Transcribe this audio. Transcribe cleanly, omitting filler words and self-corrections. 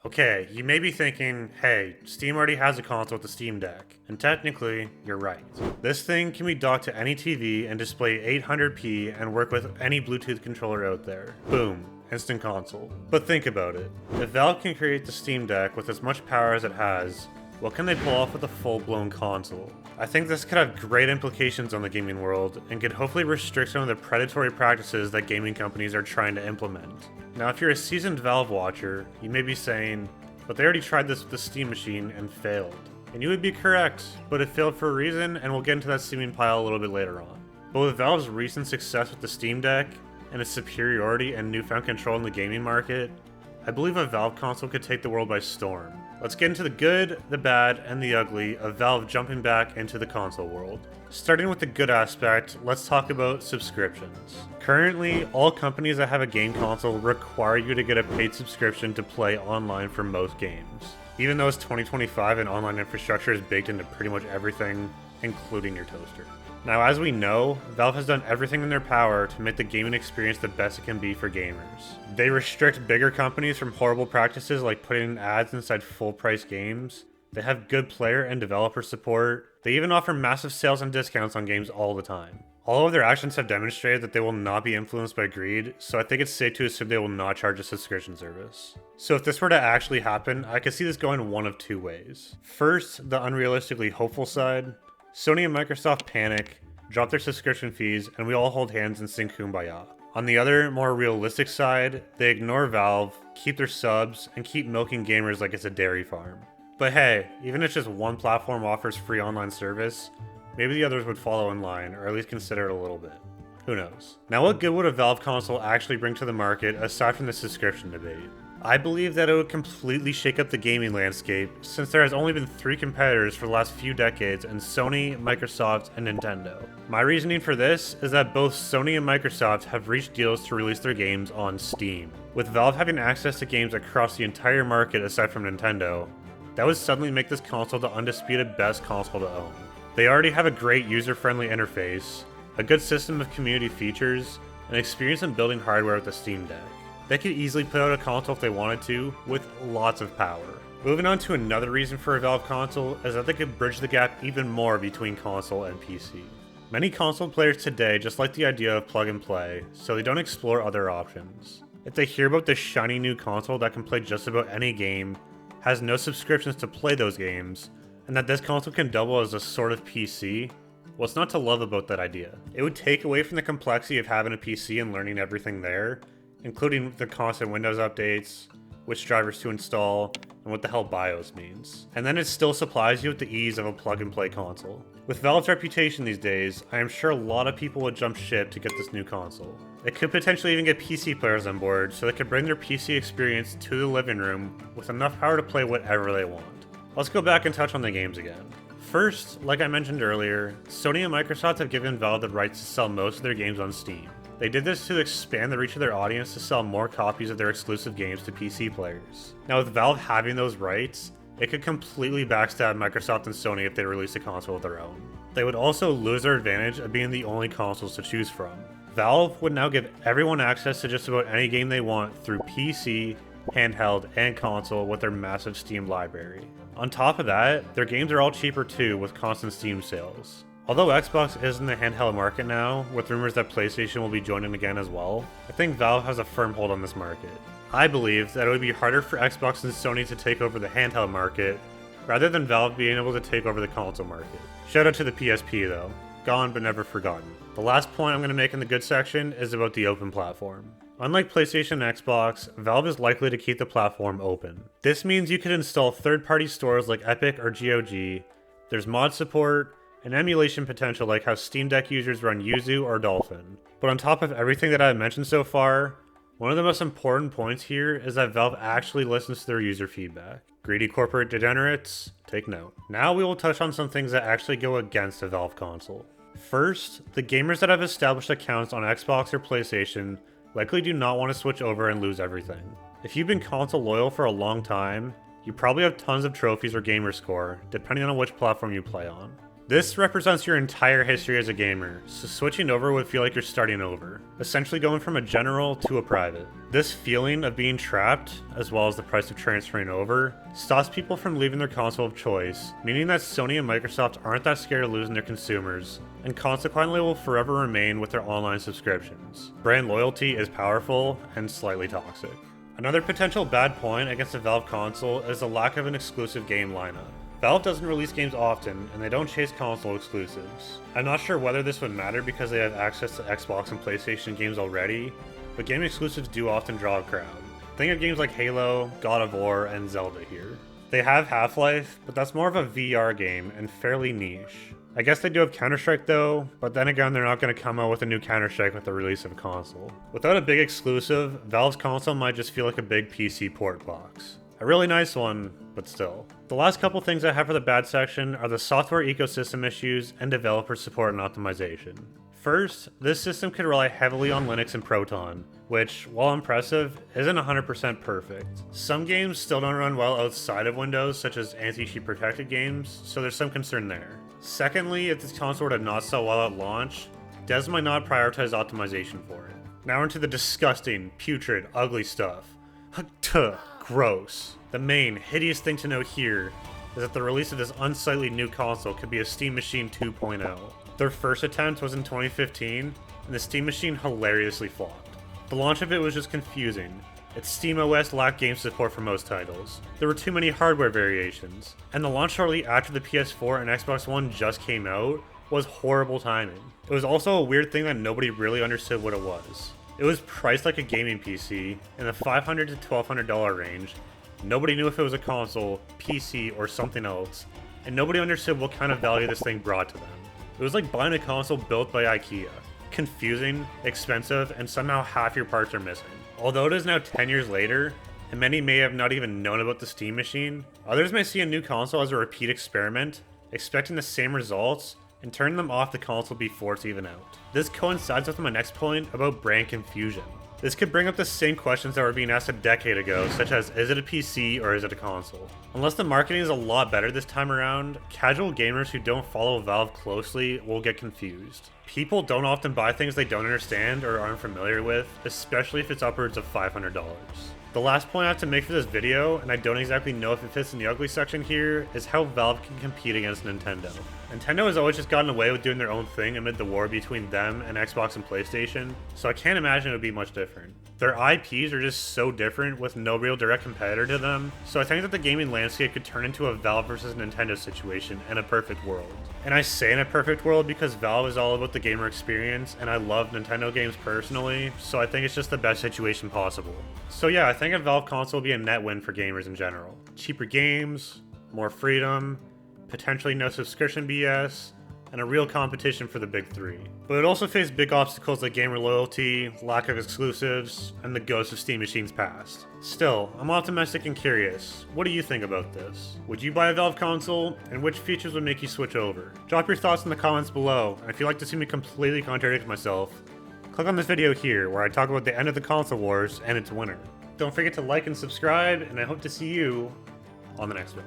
Okay, you may be thinking, hey, Steam already has a console with the Steam Deck. And technically, you're right. This thing can be docked to any TV and display 800p and work with any Bluetooth controller out there. Boom. Instant console. But think about it. If Valve can create the Steam Deck with as much power as it has, what can they pull off with a full-blown console? I think this could have great implications on the gaming world and could hopefully restrict some of the predatory practices that gaming companies are trying to implement. Now, if you're a seasoned Valve watcher, you may be saying, but they already tried this with the Steam machine and failed. And you would be correct, but it failed for a reason, and we'll get into that steaming pile a little bit later on. But with Valve's recent success with the Steam Deck, and its superiority and newfound control in the gaming market, I believe a Valve console could take the world by storm. Let's get into the good, the bad, and the ugly of Valve jumping back into the console world. Starting with the good aspect, let's talk about subscriptions. Currently, all companies that have a game console require you to get a paid subscription to play online for most games. Even though it's 2025 and online infrastructure is baked into pretty much everything, including your toaster. Now, as we know, Valve has done everything in their power to make the gaming experience the best it can be for gamers. They restrict bigger companies from horrible practices like putting ads inside full-price games. They have good player and developer support. They even offer massive sales and discounts on games all the time. All of their actions have demonstrated that they will not be influenced by greed, so I think it's safe to assume they will not charge a subscription service. So if this were to actually happen, I could see this going one of two ways. First, the unrealistically hopeful side. Sony and Microsoft panic, drop their subscription fees, and we all hold hands and sing Kumbaya. On the other, more realistic side, they ignore Valve, keep their subs, and keep milking gamers like it's a dairy farm. But hey, even if just one platform offers free online service, maybe the others would follow in line, or at least consider it a little bit. Who knows? Now, what good would a Valve console actually bring to the market aside from the subscription debate? I believe that it would completely shake up the gaming landscape, since there has only been 3 competitors for the last few decades in Sony, Microsoft, and Nintendo. My reasoning for this is that both Sony and Microsoft have reached deals to release their games on Steam. With Valve having access to games across the entire market aside from Nintendo, that would suddenly make this console the undisputed best console to own. They already have a great user-friendly interface, a good system of community features, and experience in building hardware with the Steam Deck. They could easily put out a console if they wanted to, with lots of power. Moving on to another reason for a Valve console is that they could bridge the gap even more between console and PC. Many console players today just like the idea of plug and play, so they don't explore other options. If they hear about this shiny new console that can play just about any game, has no subscriptions to play those games, and that this console can double as a sort of PC, what's not to love about that idea? It would take away from the complexity of having a PC and learning everything there, including the constant Windows updates, which drivers to install, and what the hell BIOS means. And then it still supplies you with the ease of a plug-and-play console. With Valve's reputation these days, I am sure a lot of people would jump ship to get this new console. It could potentially even get PC players on board, so they could bring their PC experience to the living room with enough power to play whatever they want. Let's go back and touch on the games again. First, like I mentioned earlier, Sony and Microsoft have given Valve the rights to sell most of their games on Steam. They did this to expand the reach of their audience to sell more copies of their exclusive games to PC players. Now, with Valve having those rights, it could completely backstab Microsoft and Sony if they release a console of their own. They would also lose their advantage of being the only consoles to choose from. Valve would now give everyone access to just about any game they want through PC, handheld, and console with their massive Steam library. On top of that, their games are all cheaper too with constant Steam sales. Although Xbox is in the handheld market now, with rumors that PlayStation will be joining again as well, I think Valve has a firm hold on this market. I believe that it would be harder for Xbox and Sony to take over the handheld market, rather than Valve being able to take over the console market. Shout out to the PSP though, gone but never forgotten. The last point I'm going to make in the good section is about the open platform. Unlike PlayStation and Xbox, Valve is likely to keep the platform open. This means you could install third-party stores like Epic or GOG, there's mod support, and emulation potential like how Steam Deck users run Yuzu or Dolphin. But on top of everything that I've mentioned so far, one of the most important points here is that Valve actually listens to their user feedback. Greedy corporate degenerates, take note. Now we will touch on some things that actually go against a Valve console. First, the gamers that have established accounts on Xbox or PlayStation likely do not want to switch over and lose everything. If you've been console loyal for a long time, you probably have tons of trophies or gamer score, depending on which platform you play on. This represents your entire history as a gamer, so switching over would feel like you're starting over, essentially going from a general to a private. This feeling of being trapped, as well as the price of transferring over, stops people from leaving their console of choice, meaning that Sony and Microsoft aren't that scared of losing their consumers, and consequently will forever remain with their online subscriptions. Brand loyalty is powerful and slightly toxic. Another potential bad point against a Valve console is the lack of an exclusive game lineup. Valve doesn't release games often, and they don't chase console exclusives. I'm not sure whether this would matter because they have access to Xbox and PlayStation games already, but game exclusives do often draw a crowd. Think of games like Halo, God of War, and Zelda here. They have Half-Life, but that's more of a VR game and fairly niche. I guess they do have Counter-Strike though, but then again they're not going to come out with a new Counter-Strike with the release of a console. Without a big exclusive, Valve's console might just feel like a big PC port box. A really nice one, but still. The last couple things I have for the bad section are the software ecosystem issues and developer support and optimization. First, this system could rely heavily on Linux and Proton, which, while impressive, isn't 100% perfect. Some games still don't run well outside of Windows, such as anti-cheat protected games, so there's some concern there. Secondly, if this console were to not sell well at launch, devs might not prioritize optimization for it. Now into the disgusting, putrid, ugly stuff. Gross. The main, hideous thing to note here is that the release of this unsightly new console could be a Steam Machine 2.0. Their first attempt was in 2015, and the Steam Machine hilariously flopped. The launch of it was just confusing. Its SteamOS lacked game support for most titles. There were too many hardware variations, and the launch shortly after the PS4 and Xbox One just came out was horrible timing. It was also a weird thing that nobody really understood what it was. It was priced like a gaming PC in the $500 to $1,200 range. Nobody knew if it was a console, PC, or something else, and nobody understood what kind of value this thing brought to them. It was like buying a console built by IKEA. Confusing, expensive, and somehow half your parts are missing. Although it is now 10 years later, and many may have not even known about the Steam Machine, others may see a new console as a repeat experiment, expecting the same results, and turn them off the console before it's even out. This coincides with my next point about brand confusion. This could bring up the same questions that were being asked a decade ago, such as, is it a PC or is it a console? Unless the marketing is a lot better this time around, casual gamers who don't follow Valve closely will get confused. People don't often buy things they don't understand or aren't familiar with, especially if it's upwards of $500. The last point I have to make for this video, and I don't exactly know if it fits in the ugly section here, is how Valve can compete against Nintendo. Nintendo has always just gotten away with doing their own thing amid the war between them and Xbox and PlayStation, so I can't imagine it would be much different. Their IPs are just so different with no real direct competitor to them, so I think that the gaming landscape could turn into a Valve versus Nintendo situation in a perfect world. And I say in a perfect world because Valve is all about the gamer experience, and I love Nintendo games personally, so I think it's just the best situation possible. So yeah, I think a Valve console would be a net win for gamers in general. Cheaper games, more freedom, potentially no subscription BS, and a real competition for the big three. But it also faced big obstacles like gamer loyalty, lack of exclusives, and the ghost of Steam Machine's past. Still, I'm optimistic and curious. What do you think about this? Would you buy a Valve console, and which features would make you switch over? Drop your thoughts in the comments below, and if you'd like to see me completely contradict myself, click on this video here where I talk about the end of the console wars and its winner. Don't forget to like and subscribe, and I hope to see you on the next one.